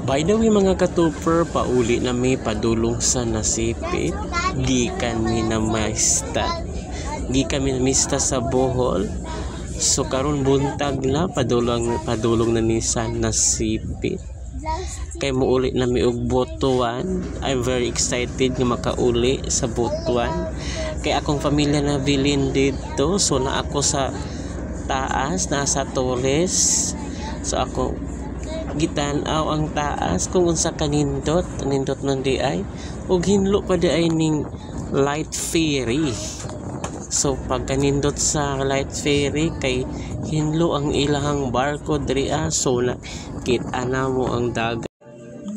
By the way mga katuper, pauli na may padulong sa nasipit. Gikan mi na mista sa Bohol. So karon buntag na padulong na ni sa nasipit. Kay muuli na mi og Butuan. I'm very excited nga makauli sa Butuan. Kay akong pamilya na bilin dito. So na ako sa taas, nasa Torres. So ako gitanaw ang taas kung unsa kanindot man di ay ug hinlo pa di ay ning light ferry. So pag kanindot sa light ferry kay hinlo ang ilahang barko diri so nakita na mo ang dagat.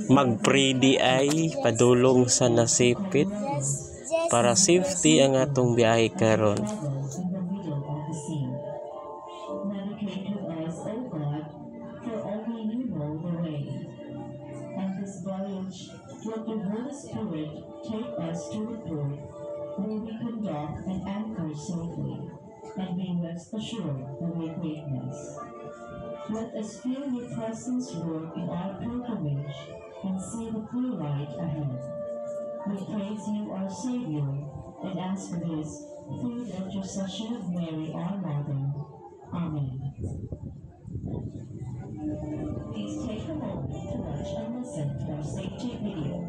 Mag-pray di ay padulong sa nasipit para safety ang atong biyahe karon. Let the Holy Spirit take us to the port where we can dock and anchor safely, and we rest assured of your greatness. Let us feel your presence work in our pilgrimage and see the clear light ahead. We praise you, our Savior, and ask for this through the intercession of Mary, our Mother. Amen. Please take a moment to watch and listen to our safety video.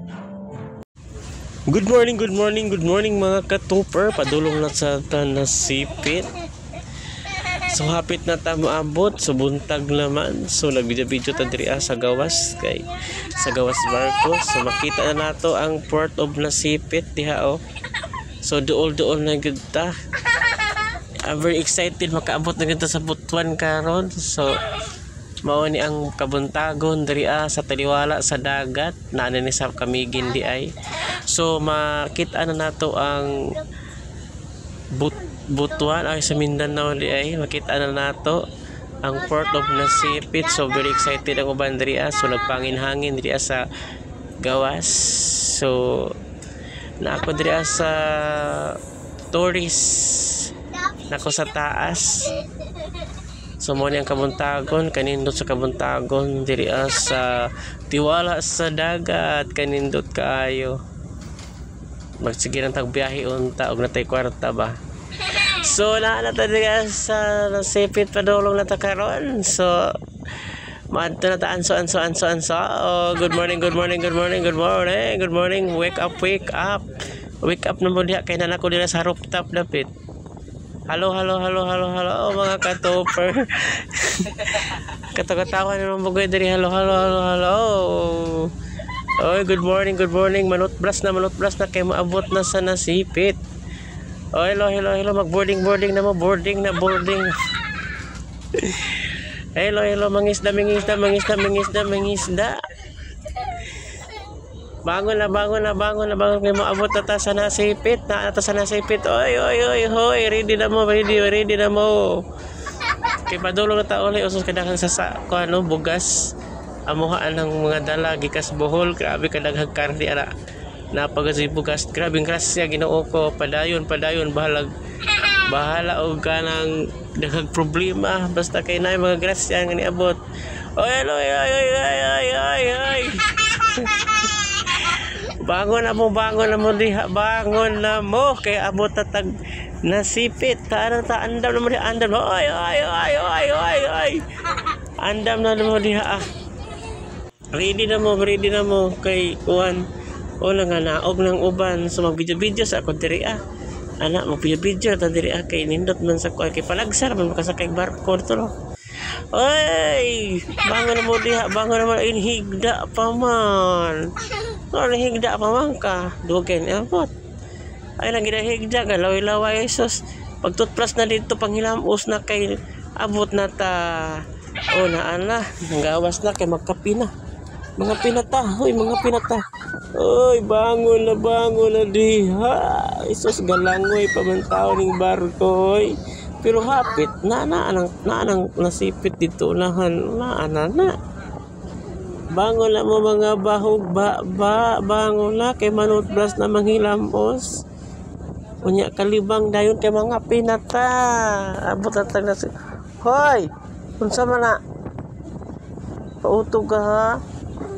Good morning mga katuper. Padulong na sa nasipit. So hapit na ta maabot. So buntag naman. So nagvideo-video ta diri sa gawas kay sa gawas barko. So makita na nato ang Port of Nasipit diha So duol na gud ta. I'm very excited makaabot na gud ta sa Butuan karon. So mao ni ang kabuntagon diri sa taliwala sa dagat na ni sa Kamigin di ay. So makita na nato ang Butuan ay sa Mindanao di ay makita na nato ang Port of Nasipit. So very excited ang uban diri so nagpangin-hangin diri sa gawas. So na ako diri sa Torres nako sa taas. So mo ni ang kabuntagon kanindot sa kabuntagon diri sa tiwala sa dagat kanindot kaayo. Magsige nang tagbiyahe unta og natay kwarta ba. So naa na ta diri sa Nasipit padulong na ta karon. So madto na ta anso. Oh, good morning. Wake up. Wake up na mo diha kay nanako dira sa rooftop dapit. Hello mga katuper. Katawa na naman bugoy diri. Hello. Oy, good morning. Manutbras na kay maabot na sa Nasipit. Oy, hello. Mag-boarding na mo. Boarding. Hello. Mangisda. Bangon na kay maabot na ta sa Nasipit. Oy. Ready na mo. Kay padulong na ta uli usos kadaghang sa bugas. Amuhaan ng mga dala gikas Bohol. Grabe kadaghang karne ara. Napagasi bugas. Grabing grasya Ginoo ko. Padayon bahala og kanang daghang problema basta kay naay mga grasya nga niabot. Oy. Bangon na mo diha. Bangon na mo kay abot tag Nasipit. Andam na mo diha. Oy. Andam na mo diha. Ready na mo kay kuan. Wala nga naog ng uban. So mag-video sa ako diri Anak mag-video ta diri kay nindot man sa kuan kay palagsar man makasakay barko to. Oy, bangon na mo diha. Higda pa man. Higda pa man ka. Dugen airport. Ay lagi na higda ka laway sus. Pag toothbrush na dito panghilamos na kay abot na ta. Naana gawas na kay magkapi na. Mga pinata. Oy, bangon na diha. Isus galangoy pa man tao ning barko. Pero hapit na Nasipit dito unahan na. Bangon na mo mga bahog bangon na kay manutbras na manghilamos. Unya kalibang dayon kay mga pinata. Abot atag na. Hoy, unsa man na? Pautog ka ha?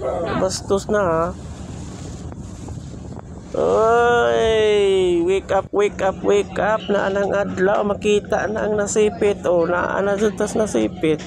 Bastos na ha. Oy, wake up, wake up, wake up. Na anang adlaw, makita na ang nasipit. O, na ana tas nasipit.